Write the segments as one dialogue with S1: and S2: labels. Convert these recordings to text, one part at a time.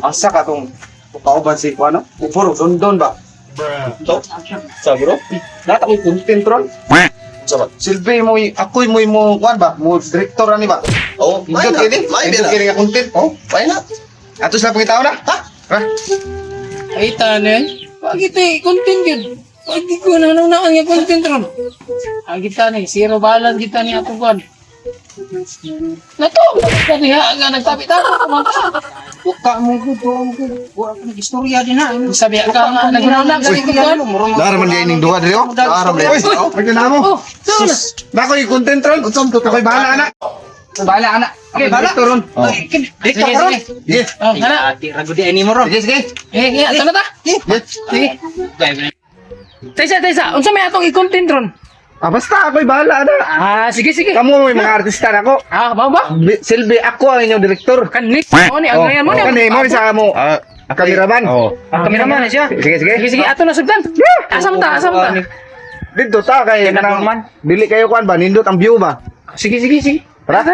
S1: Asa ka tong kauban si ano? Puro dondon ba? Ito? Sa bro? Nata ko'y content ron. Sabat. Silbi mo ako'y mo kuan ba? Mo director ani ba?
S2: Oh, may
S1: Indot
S2: na.
S1: kini?
S2: May
S1: Indot
S2: na.
S1: kini nga content. Oh,
S2: May na.
S1: ato sila pangitaw na?
S2: Ha?
S1: Ha?
S3: Ay, tanay. Bakit content yun? Bakit ko na nga content ron? Ang kita ni, zero balance kita ni ato kuan. Nato, ka niya, nga nagtabi-tabi ko man ka.
S1: Buka mo ko to. Wala ka nag-istorya din ha.
S3: Sabi ka nga, nagnanak ka rin kuan.
S1: Dara man diyan ning duwa diri oh. Dara man. Oy, pagka na mo.
S3: Oh, doon na.
S1: Nako yung content ron. Ako'y bahala ana. Bahala ana. Okay, bahala to ron.
S3: Sige,
S1: Dito
S3: sige.
S1: ron. Sige.
S3: Oh, kana.
S2: Ati ragudi ani mo ron.
S1: Sige, sige.
S3: Ito na ta. Sige. Taysa, unsa may atong i-content ron?
S1: Ah, basta ako'y bahala ana.
S3: Ah, sige.
S1: Kamu may mga artista na ako.
S3: Ah, ba?
S1: Silbi ako ang inyong direktor.
S3: Kanlit. Mo ni, ang ngayon mo ni.
S1: Kani mo sa mo. Kameraman. Oh.
S3: Ang kameraman na siya.
S1: Sige.
S3: Ato na sugdan. Asam ta.
S1: Dito ta kay kanang dili kayo kuan ba nindot ang view ba?
S3: Sige.
S1: Tara.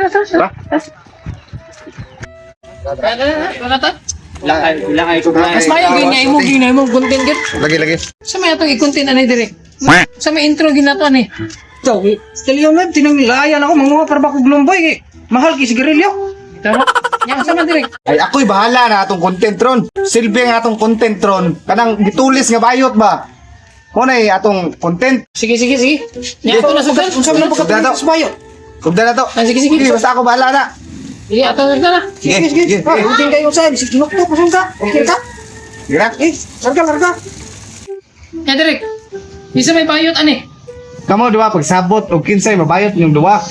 S3: Tara.
S2: Ilang ay ko
S3: Mas mayo ginay mo content gid.
S1: Lagi.
S3: Sa may atong i-content anay dire. Sa may intro ginato ani.
S4: Ito, stilyo nga, tinanglayan ako, mga para ba ko glomboy, mahal ki sigarilyo.
S3: Tama. Nya sa man dire.
S1: Ay ako'y bahala na atong content ron. Silbi ang atong content ron. Kanang gitulis nga bayot ba? Kunay atong content.
S3: Sige. Nya ato na sugdan.
S4: Unsa man ang pagkatuloy sa bayo?
S1: Kubda na to.
S3: Ah, sige.
S1: Basta ako bahala na.
S3: Sige, ato na sugdan na.
S4: Sige. Uting kayo sa bisig kinukto ko sa okay ka?
S1: Sige na.
S4: Larga.
S3: Nya dire. Isa may bayot ani.
S1: Kamo diba pag sabot o kinsay mabayot yung duwa.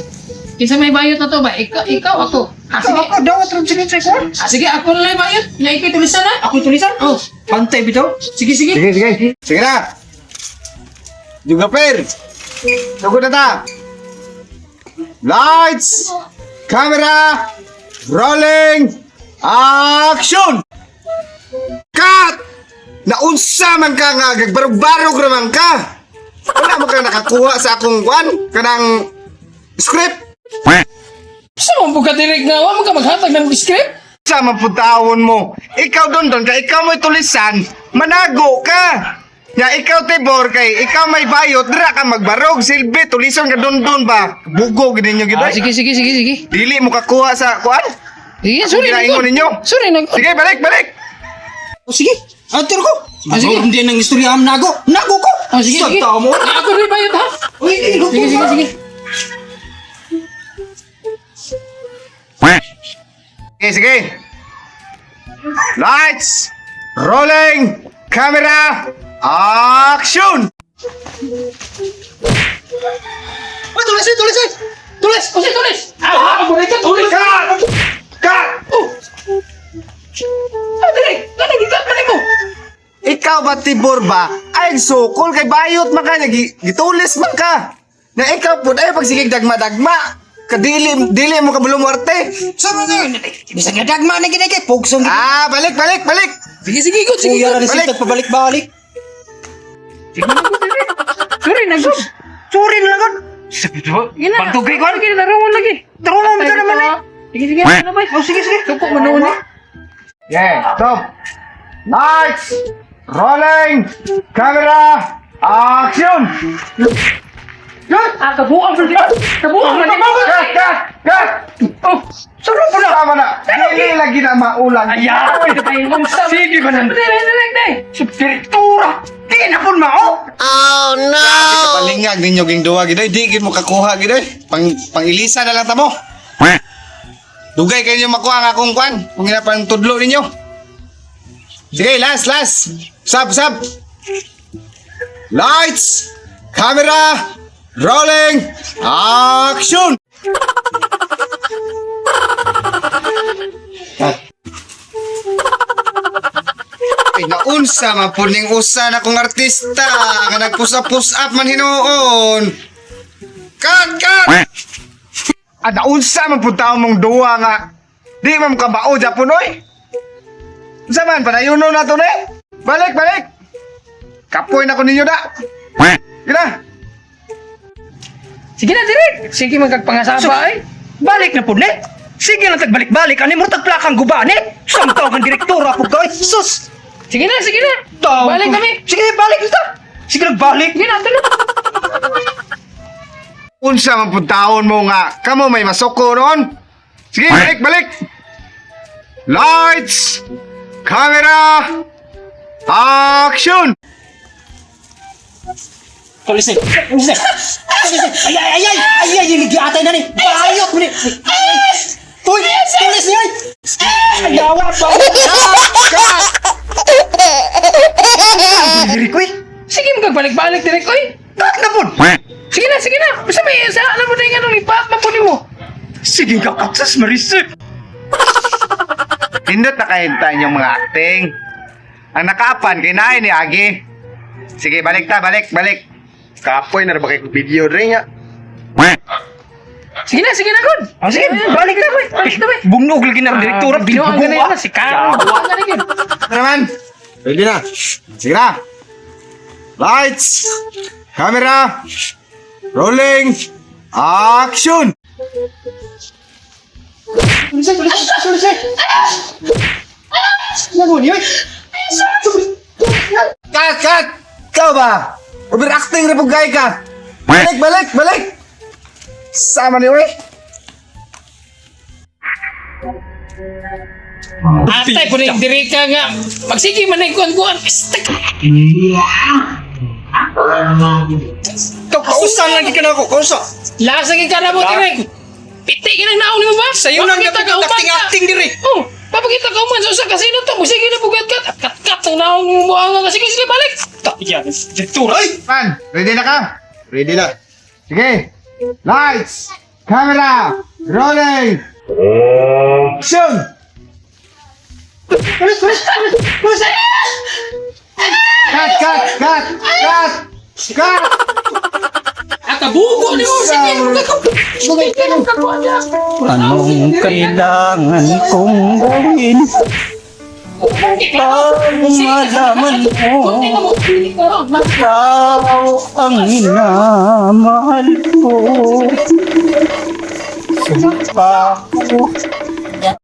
S3: Isa may bayot na to ba? Ikaw ako. Ah, sige.
S4: Ako, dawat rin sige sa ko.
S3: Sige, ako na lang bayot. Nya ikay tulisan na.
S4: Ako tulisan?
S3: Oh,
S4: Pantay bitaw.
S3: sige.
S1: Sige na. Juga per. Tugod na ta. Lights. Camera. Rolling. Action. Cut. Naunsa man ka nga gagbarog-barog raman ka. Wala mo ka nakakuha sa akong kwan kanang script.
S3: Sa mo buka direk nga wa mo ka maghatag ng script?
S1: Sa maputawon mo. Ikaw don ka ikaw mo'y tulisan, manago ka. Ya ikaw tibor kay ikaw may bayot dira ka magbarog silbi tulison ka don ba. Bugo gid ninyo gid.
S3: Ah, sige.
S1: Dili mo kakuha sa kwan.
S3: Sige, sorry na
S1: Ginaingon ninyo.
S3: Sorry na.
S1: Sige, balik.
S4: O sige, antir ko.
S3: sige.
S4: Hindi nang istorya am nago ko.
S3: Oh, sige.
S4: Santa mo.
S3: Ako rin bayot ha.
S4: Uy,
S3: Sige.
S1: Sige. Lights. Rolling. Camera. Action.
S3: Tulis. Ah, ako rin ka tulis.
S1: Cut.
S3: Ah, direk. Nanagigat man mo.
S1: Ikaw ba tibor ba? Ay sukol kay bayot man ka gitulis man ka. Na ikaw pud ay pagsigig dagma-dagma. Dili mo ka bulumwerte.
S4: Sama na yun. Bisa nga dagma na ginagay. Pugsong ginagay.
S1: Ah, balik.
S3: Sige, good.
S4: Kuya ka na
S1: balik.
S4: sintag pabalik-balik.
S3: Sorry na good.
S4: Sorry na lang.
S3: Pagtugay ko. Sige, narawon lagi.
S4: Tarungan mo ka naman eh.
S3: Sige. Ano ba?
S4: Oh, sige.
S3: Suko manoon eh.
S1: Yeah, stop. Lights. Rolling. Camera. Action.
S3: Ah, kabuang man dito. Kabuang man dito.
S1: Cut.
S3: Oh,
S1: Saro po na tama na. Dili lagi na maulang.
S3: ayan. Sige ba nan? Direk.
S4: Subdirektura. Di na po mao.
S1: Palingag ninyo ging duwa giday, di gid mo kakuha giday. Pangilisa na lang ta mo. Dugay kayo makuha ang akong kwan. Kung pang tudlo ninyo. Sige, last. Sab. Lights. Camera. Rolling. Action. Ay, naunsa man po ning usa na kong artista nga nagpusa-push up man hinuon. Cut! Naunsa man po taong mong duwa nga. Di man kabao Japon oy. Unsa man panayuno na to ni? Balik. Kapoy na ko ninyo da. Gina.
S3: Sige na, direk. Sige, magkagpangasaba ay.
S4: Balik na po, ni. Sige lang tagbalik-balik. Ano mo tagplakang gubani? Samtaw kang direktora po, guys. Sus!
S3: Sige na, sige na.
S4: Tawag
S3: Balik
S4: ko.
S3: kami.
S4: Sige, balik na. Sige, nagbalik.
S3: Sige na, tuloy.
S1: Unsa man pud taon mo nga kamo may masoko noon? Sige, balik, balik. Lights, camera, action.
S2: Tulis ni. Tulis ni. Ay, nag-atay na ni. Bayot mo ni. Uy, tulis ni. Ayawa pa.
S4: Diri ko, eh.
S3: Sige, magkagbalik-balik, direk. Oy.
S4: Tak na po.
S3: Sige na, sige na. Basta may isa, alam mo na yung anong ipaat na po mo.
S4: Sige ka, kaksas, Marisa.
S1: Pindot na kahintay yung mga acting. Ang nakaapan, kinain ni Agi. Sige, balik ta, balik, balik. Kapoy na ba kayo video rin nga?
S3: Sige na, God.
S4: Oh, sige, balik na, boy.
S3: Balik na, boy.
S4: Bungnog lagi na ang direktora.
S3: Binuang ka na yun, si Carol. Binuang ka na yun.
S1: Ano naman? Ready na. Sige na. Lights, camera, rolling, action.
S2: Tulis ni. Nago ni.
S1: Cut! Ikaw ba? Overacting rin pag ka. Balik, balik, balik. Sama ni Uwe.
S3: Atay po rin, direk ka nga. Magsige man na yung kuhan-kuhan. Stick.
S4: Kausan lagi ka na ako, kausa.
S3: Lasagin ka na mo, direk. Piti ka nang naon mo ba?
S4: Sa'yo nang
S3: Papakita ka uman ka.
S4: acting diri.
S3: Oh, papakita ka uman sa usa kasi na to. Sige na bugat-gat. Kat-kat ang naon mo ang nga. Sige, balik.
S4: Yan, direktora. Ay!
S1: Man, ready na ka? Ready na. Sige. Lights, camera, rolling, action. Cut.
S3: Akabugo ni mo. Sige, bugay ka ng kakuha niya.
S5: Anong kailangan kong gawin para malaman mo ikaw ang minamahal ko? Sumpa ko